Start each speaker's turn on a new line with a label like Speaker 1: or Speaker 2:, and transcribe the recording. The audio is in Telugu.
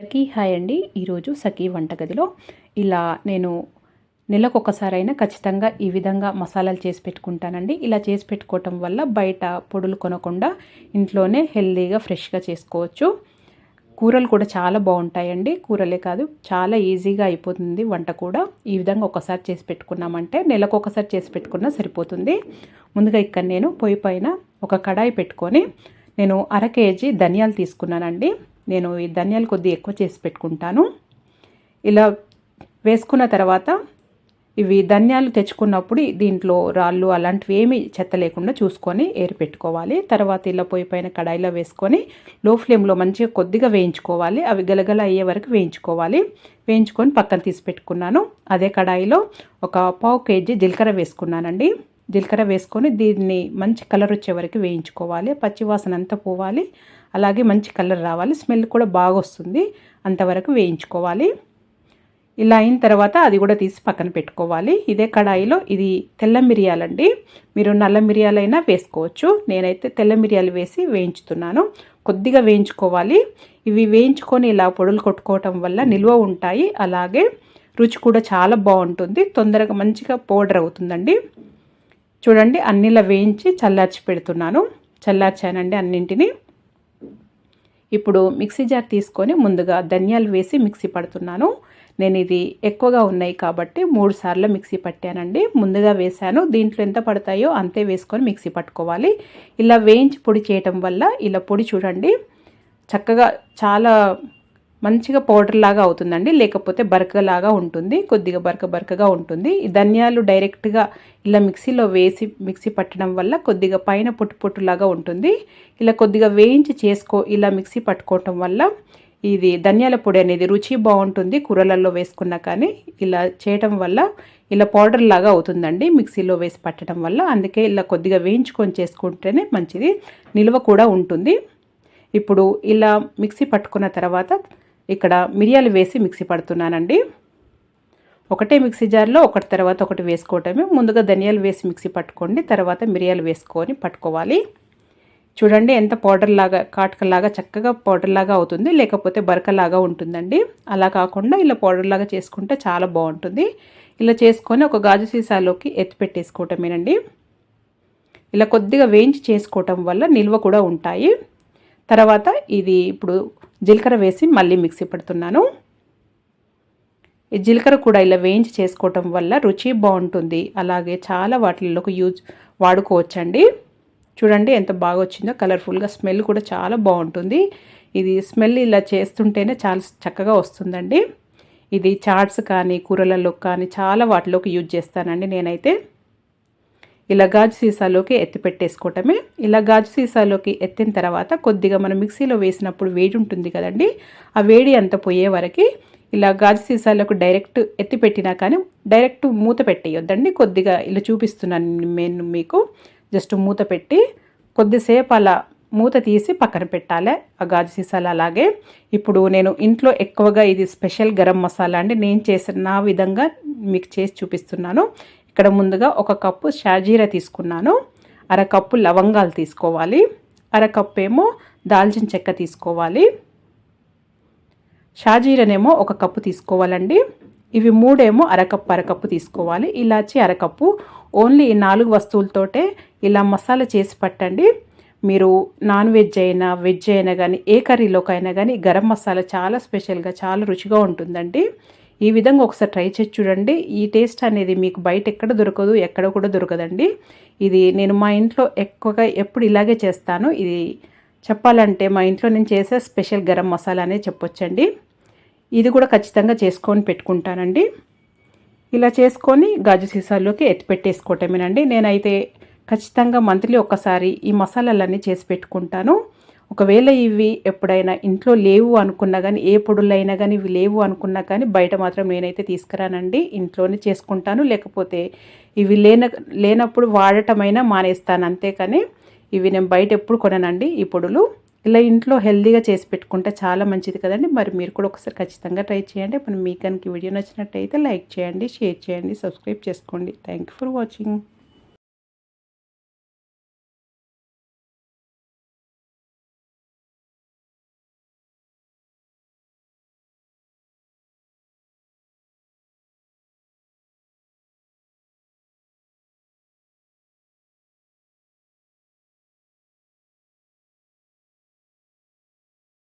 Speaker 1: అందరికీ హాయ్ అండి. ఈరోజు సఖీ వంటగదిలో ఇలా నేను నెలకొకసారైనా ఖచ్చితంగా ఈ విధంగా మసాలాలు చేసి పెట్టుకుంటానండి. ఇలా చేసి పెట్టుకోవటం వల్ల బయట పొడులు కొనకుండా ఇంట్లోనే హెల్తీగా ఫ్రెష్గా చేసుకోవచ్చు. కూరలు కూడా చాలా బాగుంటాయండి. కూరలే కాదు, చాలా ఈజీగా అయిపోతుంది వంట కూడా. ఈ విధంగా ఒకసారి చేసి పెట్టుకున్నామంటే నెలకొకసారి చేసి పెట్టుకున్నా సరిపోతుంది. ముందుగా ఇక్కడ నేను పొయ్యి పైన ఒక కడాయి పెట్టుకొని నేను 1/2 కేజీ ధనియాలు తీసుకున్నానండి. నేను ఈ ధనియాలు కొద్దిగా ఎక్కువ చేసి పెట్టుకుంటాను. ఇలా వేసుకున్న తర్వాత ఇవి ధనియాలు తెచ్చుకున్నప్పుడు దీంట్లో రాళ్ళు అలాంటివి ఏమి చెత్త లేకుండా చూసుకొని ఏరి పెట్టుకోవాలి. తర్వాత ఇలా పొయ్యి పైన కడాయిలో వేసుకొని లో ఫ్లేమ్లో మంచిగా కొద్దిగా వేయించుకోవాలి. అవి గలగల అయ్యే వరకు వేయించుకోవాలి. వేయించుకొని పక్కన తీసి పెట్టుకున్నాను. అదే కడాయిలో ఒక 1/2 కేజీ జీలకర్ర వేసుకున్నానండి. జీలకర్ర వేసుకొని దీన్ని మంచి కలర్ వచ్చే వరకు వేయించుకోవాలి. పచ్చివాసన అంతా పోవాలి, అలాగే మంచి కలర్ రావాలి, స్మెల్ కూడా బాగా వస్తుంది, అంతవరకు వేయించుకోవాలి. ఇలా అయిన తర్వాత అది కూడా తీసి పక్కన పెట్టుకోవాలి. ఇదే కడాయిలో ఇది తెల్ల మిరియాలండి, మీరు నల్ల మిరియాలైనా వేసుకోవచ్చు. నేనైతే తెల్ల మిరియాలు వేసి వేయించుతున్నాను. కొద్దిగా వేయించుకోవాలి. ఇవి వేయించుకొని ఇలా పొడులు కొట్టుకోవటం వల్ల నిల్వ ఉంటాయి, అలాగే రుచి కూడా చాలా బాగుంటుంది, తొందరగా మంచిగా పౌడర్ అవుతుందండి. చూడండి, అన్నిలా వేయించి చల్లార్చి పెడుతున్నాను. చల్లార్చానండి అన్నింటినీ. ఇప్పుడు మిక్సీ జార్ తీసుకొని ముందుగా ధనియాలు వేసి మిక్సీ పడుతున్నాను. నేను ఇది ఎక్కువగా ఉన్నాయి కాబట్టి 3 సార్లు మిక్సీ పట్టానండి. ముందుగా వేశాను, దీంట్లో ఎంత పడతాయో అంతే వేసుకొని మిక్సీ పట్టుకోవాలి. ఇలా వేయించి పొడి చేయటం వల్ల ఇలా పొడి చూడండి చక్కగా చాలా మంచిగా పౌడర్ లాగా అవుతుందండి. లేకపోతే బరకలాగా ఉంటుంది, కొద్దిగా బరకగా ఉంటుంది. ఈ ధనియాలు డైరెక్ట్గా ఇలా మిక్సీలో వేసి మిక్సీ పట్టడం వల్ల కొద్దిగా పైన పొట్టులాగా ఉంటుంది. ఇలా కొద్దిగా వేయించి ఇలా మిక్సీ పట్టుకోవటం వల్ల ఇది ధనియాల పొడి అనేది రుచి బాగుంటుంది. కూరలలో వేసుకున్నా కానీ ఇలా చేయటం వల్ల ఇలా పౌడర్ లాగా అవుతుందండి మిక్సీలో వేసి పట్టడం వల్ల. అందుకే ఇలా కొద్దిగా వేయించుకొని చేసుకుంటేనే మంచిది, నిల్వ కూడా ఉంటుంది. ఇప్పుడు ఇలా మిక్సీ పట్టుకున్న తర్వాత ఇక్కడ మిరియాలు వేసి మిక్సీ పడుతున్నానండి. ఒకటే మిక్సీ జార్లో ఒకటి తర్వాత ఒకటి వేసుకోవటమే. ముందుగా ధనియాలు వేసి మిక్సీ పట్టుకోండి, తర్వాత మిరియాలు వేసుకొని పట్టుకోవాలి. చూడండి ఎంత పౌడర్ లాగా కాటకలాగా చక్కగా పౌడర్ లాగా అవుతుంది, లేకపోతే బరకలాగా ఉంటుందండి. అలా కాకుండా ఇలా పౌడర్ లాగా చేసుకుంటే చాలా బాగుంటుంది. ఇలా చేసుకొని ఒక గాజు సీసాలోకి ఎత్తి పెట్టేసుకోవటమేనండి. ఇలా కొద్దిగా వేయించి చేసుకోవటం వల్ల నిల్వ కూడా ఉంటాయి. తర్వాత ఇది ఇప్పుడు జీలకర్ర వేసి మళ్ళీ మిక్సీ పడుతున్నాను. ఈ జీలకర్ర కూడా ఇలా వేయించి చేసుకోవటం వల్ల రుచి బాగుంటుంది, అలాగే చాలా వాటిల్లోకి వాడుకోవచ్చండి. చూడండి ఎంత బాగా వచ్చిందో, కలర్ఫుల్గా, స్మెల్ కూడా చాలా బాగుంటుంది. ఇది స్మెల్ ఇలా చేస్తుంటేనే చాలా చక్కగా వస్తుందండి. ఇది చాట్స్ కానీ కూరలలో కానీ చాలా వాటిలోకి యూజ్ చేస్తానండి నేనైతే. ఇలా గాజు సీసాలోకి ఎత్తి పెట్టేసుకోవటమే. ఇలా గాజు సీసాలోకి ఎత్తిన తర్వాత కొద్దిగా మనం మిక్సీలో వేసినప్పుడు వేడి ఉంటుంది కదండి, ఆ వేడి అంతా పోయే వరకు ఇలా గాజు సీసాలోకి డైరెక్ట్ ఎత్తి పెట్టినా కానీ డైరెక్ట్ మూత పెట్టేయొద్దండి. కొద్దిగా ఇలా చూపిస్తున్నాను నేను మీకు, జస్ట్ మూత పెట్టి కొద్దిసేపు అలా మూత తీసి పక్కన పెట్టాలి ఆ గాజు సీసాలు. అలాగే ఇప్పుడు నేను ఇంట్లో ఎక్కువగా ఇది స్పెషల్ గరం మసాలా అండి, నేను చేసిన నా విధంగా మీకు చేసి చూపిస్తున్నాను. ఇక్కడ ముందుగా 1 కప్పు షాజీరా తీసుకున్నాను, 1/2 కప్పు లవంగాలు తీసుకోవాలి, 1/2 కప్పు ఏమో దాల్చిన చెక్క తీసుకోవాలి, షాజీరానేమో 1 కప్పు తీసుకోవాలండి. ఇవి 3 ఏమో 1/2 కప్పు తీసుకోవాలి. ఇలాచి 1/2 కప్పు. ఓన్లీ ఈ 4 వస్తువులతోటే ఇలా మసాలా చేసి పట్టండి. మీరు నాన్ వెజ్ అయినా వెజ్ అయినా కానీ ఏ కర్రీలోకైనా కానీ గరం మసాలా చాలా స్పెషల్గా చాలా రుచిగా ఉంటుందండి. ఈ విధంగా ఒకసారి ట్రై చేసి చూడండి. ఈ టేస్ట్ అనేది మీకు బయట ఎక్కడ దొరకదు, ఎక్కడ కూడా దొరకదండి. ఇది నేను మా ఇంట్లో ఎక్కువగా ఎప్పుడు ఇలాగే చేస్తాను. ఇది చెప్పాలంటే మా ఇంట్లో నేను చేసే స్పెషల్ గరం మసాలా అనే చెప్పొచ్చండి. ఇది కూడా ఖచ్చితంగా చేసుకొని పెట్టుకుంటానండి. ఇలా చేసుకొని గాజు సీసాల్లోకి ఎత్తి పెట్టేసుకోవటమేనండి. నేనైతే ఖచ్చితంగా మంత్లీ ఒక్కసారి ఈ మసాలాలన్నీ చేసి పెట్టుకుంటాను. ఒకవేళ ఇవి ఎప్పుడైనా ఇంట్లో లేవు అనుకున్నా కానీ, ఏ పొడులైనా కానీ ఇవి లేవు అనుకున్నా కానీ బయట మాత్రం నేనైతే తీసుకురానండి, ఇంట్లోనే చేసుకుంటాను. లేకపోతే ఇవి లేనప్పుడు వాడటమైనా మానేస్తాను, అంతేకాని ఇవి నేను బయట ఎప్పుడు కొననండి ఈ పొడులు. ఇలా ఇంట్లో హెల్తీగా చేసి పెట్టుకుంటే చాలా మంచిది కదండి. మరి మీరు కూడా ఒకసారి ఖచ్చితంగా ట్రై చేయండి. మరి మీకు కనుక వీడియో నచ్చినట్టయితే లైక్ చేయండి, షేర్ చేయండి, సబ్స్క్రైబ్ చేసుకోండి. Thank you for watching.